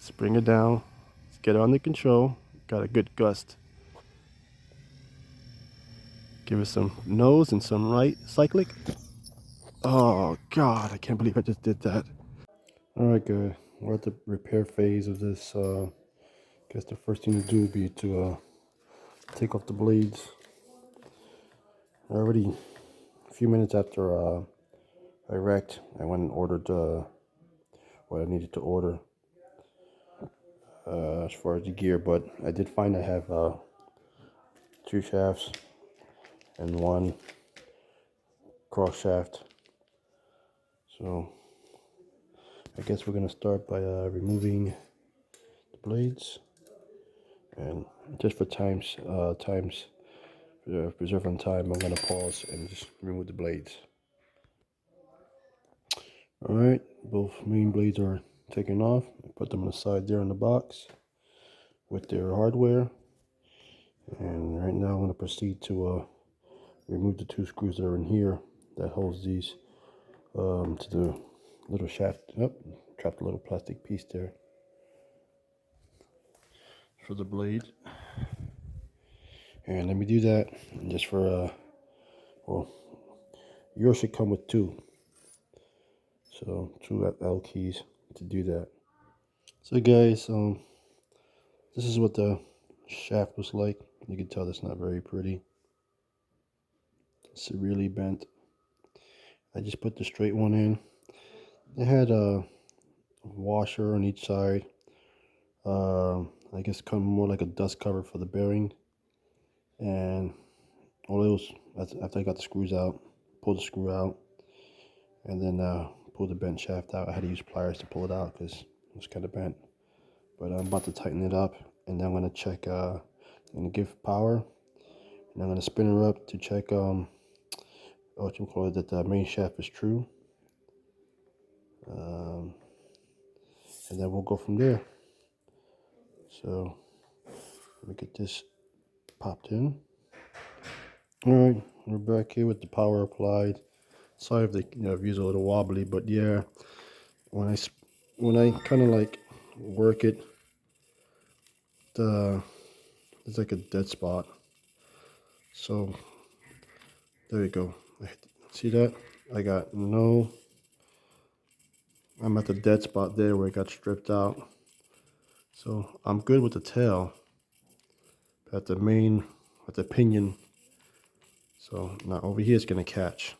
Let's bring it down. Let's get it under control. Got a good gust. Give it some nose and some right cyclic. Oh God, I can't believe I just did that. Alright good. We're at the repair phase of this. Guess the first thing to do would be to take off the blades. Already a few minutes after I wrecked, I went and ordered what I needed to order as far as the gear, but I did find I have 2 shafts and 1 cross shaft. So I guess we're gonna start by removing the blades, and just for preserving time, I'm gonna pause and just remove the blades. All right, both main blades are taken off. I put them on the side there in the box with their hardware, and right now I'm gonna proceed to remove the 2 screws that are in here that holds these to the little shaft. Oh, dropped a little plastic piece there for the blade. And let me do that just for well, yours should come with 2, so 2 L keys to do that. So guys, this is what the shaft was like. You can tell that's not very pretty. It's really bent. I just put the straight one in. It had a washer on each side. I guess kind of more like a dust cover for the bearing. And all it was, after I got the screws out, pulled the screw out, and then pulled the bent shaft out. I had to use pliers to pull it out because it was kind of bent. But I'm about to tighten it up, and then I'm gonna check. I'm gonna give power, and I'm gonna spin her up to check what you call it, that the main shaft is true. And then we'll go from there. So let me get this popped in. All right, we're back here with the power applied. Sorry if the view's a little wobbly, but yeah, when I kind of like work it, there's like a dead spot. So there you go. See that? I'm at the dead spot there where it got stripped out. So I'm good with the tail, but at the pinion. So now over here it's gonna catch.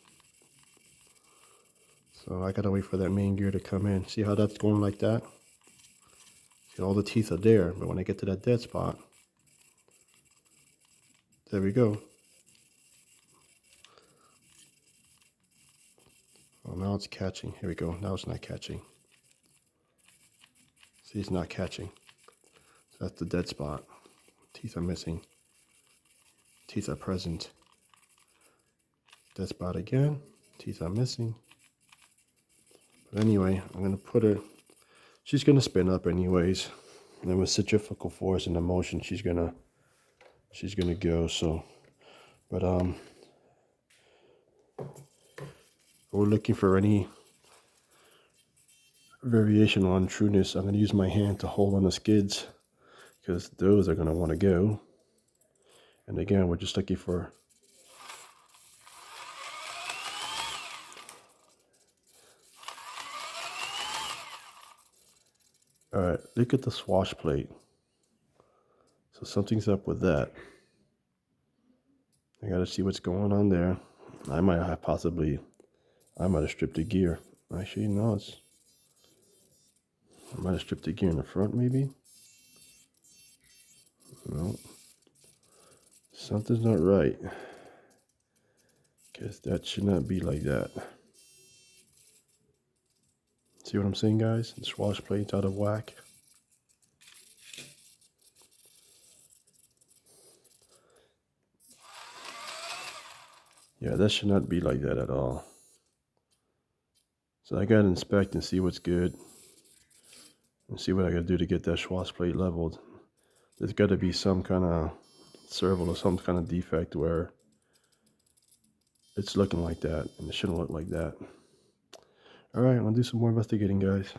So I gotta wait for that main gear to come in. See how that's going like that? See, all the teeth are there, but when I get to that dead spot, there we go. Oh, now it's catching. Here we go. Now it's not catching. See, it's not catching. So that's the dead spot. Teeth are missing. Teeth are present. Dead spot again. Teeth are missing. But anyway, I'm gonna put her. She's gonna spin up anyways. And then with centrifugal force and the motion, she's gonna go. So, but we're looking for any variation on trueness. I'm gonna use my hand to hold on the skids because those are gonna want to go. And again, we're just looking for all right, look at the swash plate. So something's up with that. I gotta see what's going on there. I might have stripped the gear. Actually, no, I might have stripped the gear in the front, maybe. No, something's not right. Because that should not be like that. See what I'm saying, guys? The swash plate's out of whack. Yeah, that should not be like that at all. So I gotta inspect and see what's good. And see what I gotta do to get that swash plate leveled. There's gotta be some kind of serval or some kind of defect where it's looking like that, and it shouldn't look like that. All right, I'm gonna do some more investigating, guys.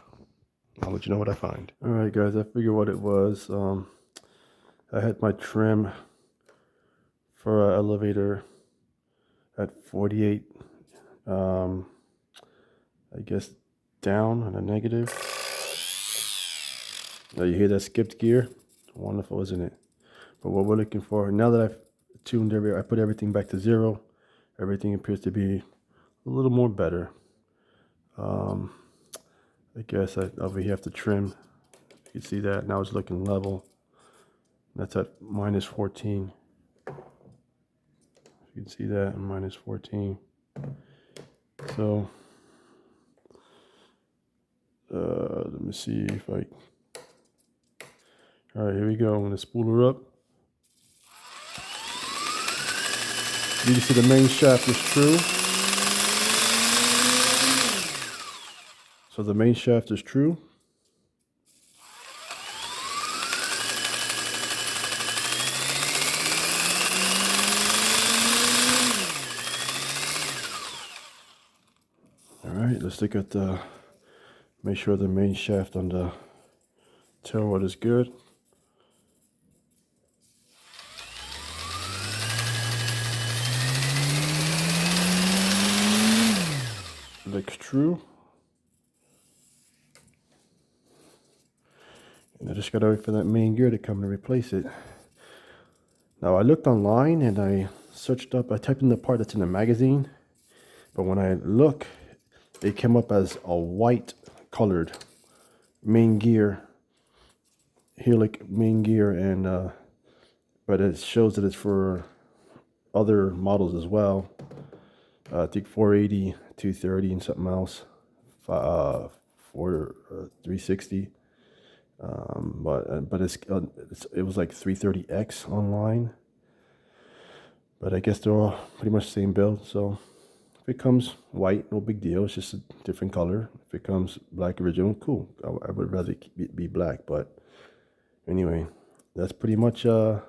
I'll let you know what I find. All right, guys, I figured what it was. I had my trim for an elevator at 48, I guess down on a negative. Now you hear that skipped gear? Wonderful, isn't it? But what we're looking for, now that I've tuned I put everything back to 0, everything appears to be a little more better. I guess over here have to trim. You can see that now it's looking level. That's at minus 14. You can see that, minus 14. So let me see if I. All right, here we go. I'm gonna spool her up. You can see the main shaft is true. So the main shaft is true. All right, let's look at the, make sure the main shaft on the tail rod is good. Looks true. And I just gotta wait for that main gear to come to replace it. Now I looked online and I searched up, I typed in the part that's in the magazine, but when I look, it came up as a white colored main gear, Helix main gear, and but it shows that it's for other models as well. I think 480, 230, and something else, 360. But it was like 330X online. But I guess they're all pretty much the same build. So if it comes white, no big deal. It's just a different color. If it comes black original, cool. I would rather be black. But anyway, that's pretty much the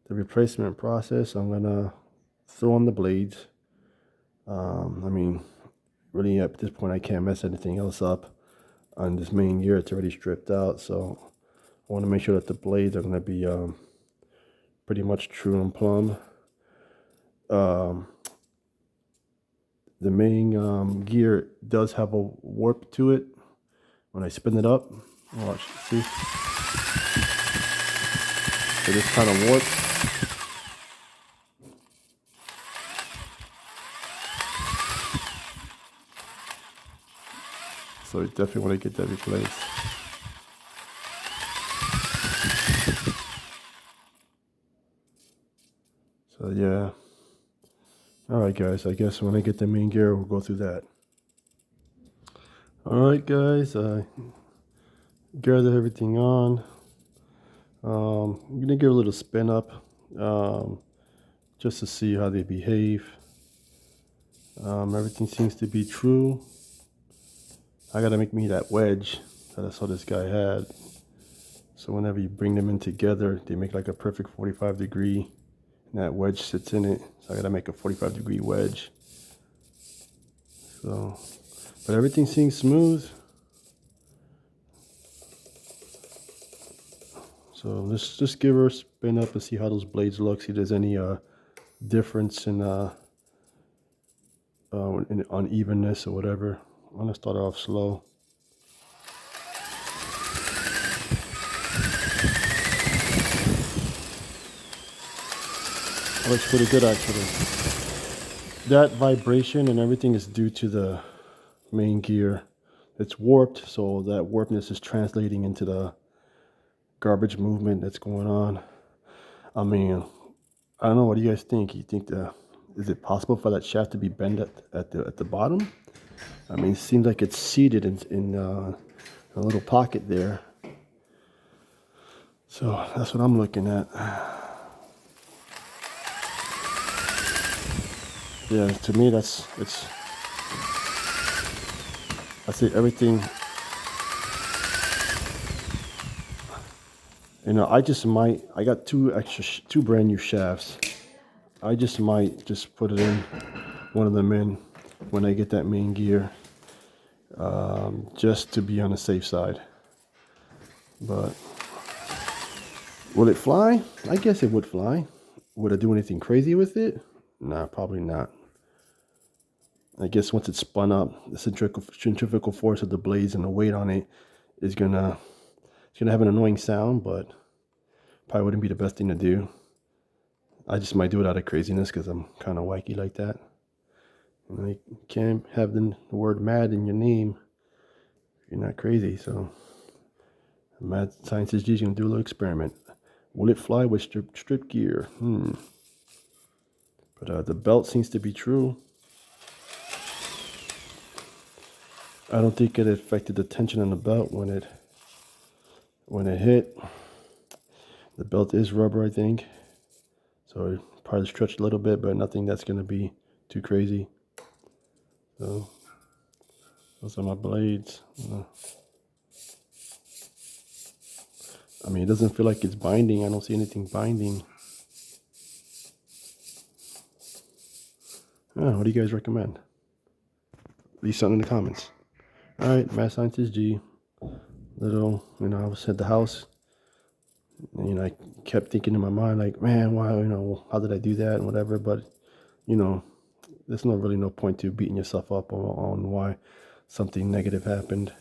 replacement process. I'm gonna throw on the blades. I mean, really at this point I can't mess anything else up on this main gear. It's already stripped out, so I want to make sure that the blades are going to be pretty much true and plumb. The main gear does have a warp to it. When I spin it up, watch, see, it is kind of warped. So I definitely want to get that replaced. So yeah. Alright guys, I guess when I get the main gear, we'll go through that. Alright guys, I gathered everything on. I'm going to give a little spin up just to see how they behave. Everything seems to be true. I gotta make me that wedge that I saw this guy had. So whenever you bring them in together, they make like a perfect 45 degree. And that wedge sits in it. So I gotta make a 45 degree wedge. So, but everything seems smooth. So let's just give her a spin up and see how those blades look. See if there's any difference in unevenness or whatever. I'm gonna start off slow. Looks pretty good actually. That vibration and everything is due to the main gear. It's warped, so that warpness is translating into the garbage movement that's going on. I mean, I don't know, what do you guys think? You think is it possible for that shaft to be bent at the bottom? I mean, it seems like it's seated in a little pocket there. So that's what I'm looking at. Yeah, to me I see everything. You know, I got two brand new shafts. I just might just put it in, one of them in when I get that main gear. just to be on the safe side. But will it fly? I guess it would fly. Would I do anything crazy with it? Nah, probably not. I guess once it's spun up, the centrifugal force of the blades and the weight on it is gonna have an annoying sound, but probably wouldn't be the best thing to do. I just might do it out of craziness because I'm kind of wacky like that. And you can't have the word mad in your name if you're not crazy. So Mad Scientist G is gonna do a little experiment. Will it fly with strip gear? But the belt seems to be true. I don't think it affected the tension on the belt when it hit. The belt is rubber, I think, so it probably stretched a little bit, but nothing that's gonna be too crazy. So those are my blades. I mean, it doesn't feel like it's binding. I don't see anything binding. What do you guys recommend? Leave something in the comments. All right, Mad Scientist G. Little, I was at the house, and, I kept thinking in my mind, like, man, why, how did I do that and whatever. But, there's really no point to beating yourself up on why something negative happened.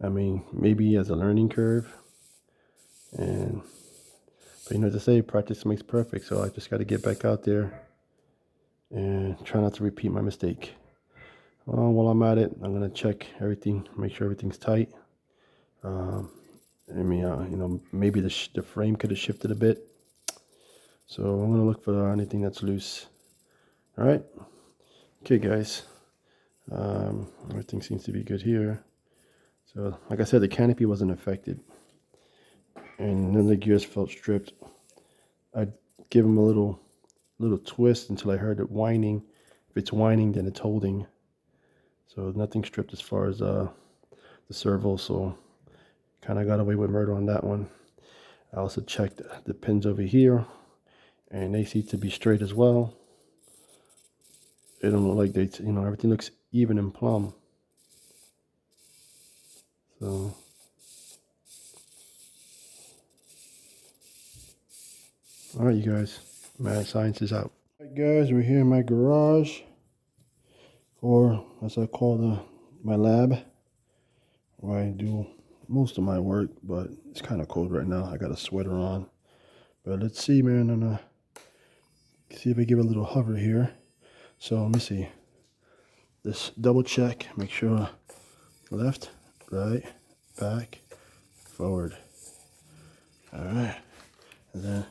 I mean, maybe as a learning curve. But to say, practice makes perfect. So I just got to get back out there and try not to repeat my mistake. While I'm at it, I'm gonna check everything, make sure everything's tight. Maybe the frame could have shifted a bit. So I'm gonna look for anything that's loose. All right. Okay, guys. Everything seems to be good here. So, like I said, the canopy wasn't affected, and none of the gears felt stripped. I'd give them a little twist until I heard it whining. If it's whining, then it's holding. So nothing stripped as far as the servo. So kind of got away with murder on that one. I also checked the pins over here, and they seem to be straight as well. They don't look like they, everything looks even and plumb. So, all right, you guys, Mad Science is out. All right, guys, we're here in my garage, or as I call my lab, where I do most of my work. But it's kind of cold right now. I got a sweater on. But let's see, man. I'm gonna see if I give it a little hover here. So let me see. This double check, make sure left, right, back, forward. All right, and then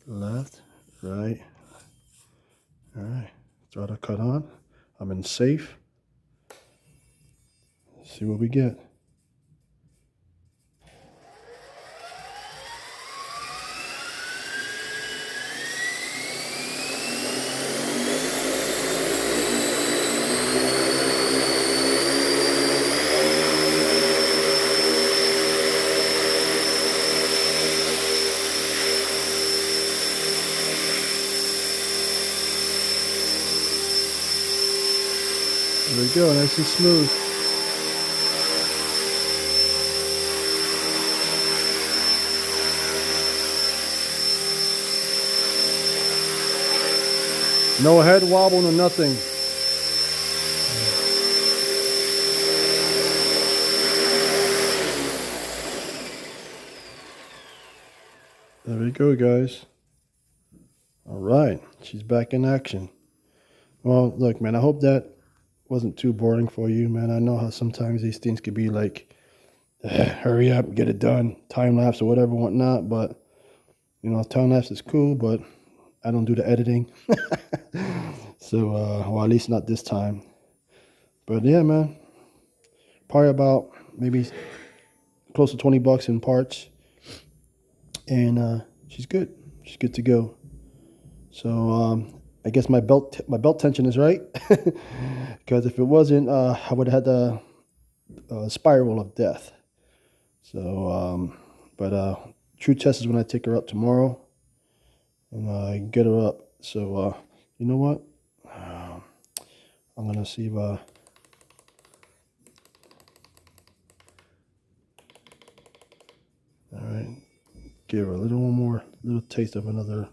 left, right. All right, throttle cut on. I'm in safe. Let's see what we get. There we go, nice and smooth. No head wobble, no nothing. There we go, guys. All right, she's back in action. Well, look, man, I hope that wasn't too boring for you, man. I know how sometimes these things could be like, hurry up, get it done, time lapse or whatever, whatnot. But, time lapse is cool, but I don't do the editing. So, well, at least not this time. But yeah, man, probably about maybe close to $20 in parts. And she's good. She's good to go. So I guess my belt tension is right, because if it wasn't, I would have had the spiral of death. So, but true test is when I take her up tomorrow and get her up. So you know what? I'm gonna see if give her a little more, little taste of another.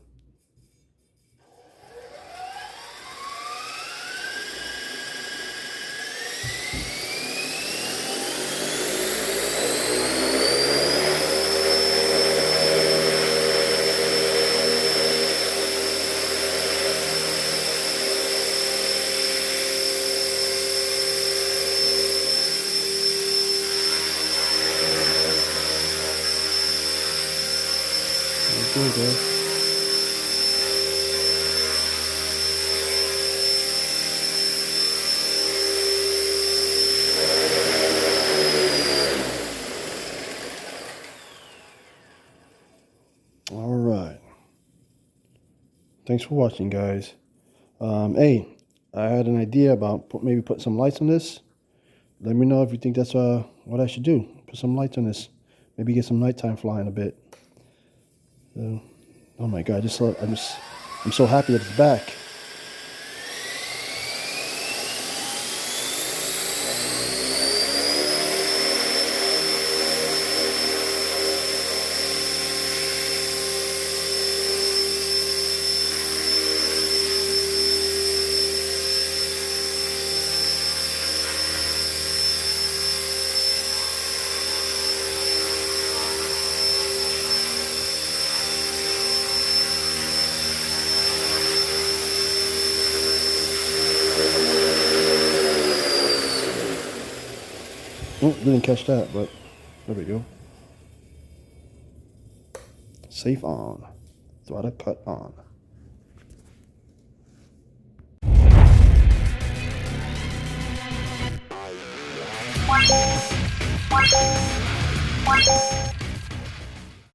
There we go. All right. Thanks for watching, guys. Hey, I had an idea about maybe put some lights on this. Let me know if you think that's what I should do. Put some lights on this. Maybe get some nighttime flying a bit. So, oh my God! I'm so happy that it's back. Oh, didn't catch that, but there we go. Safe on. Throttle cut on.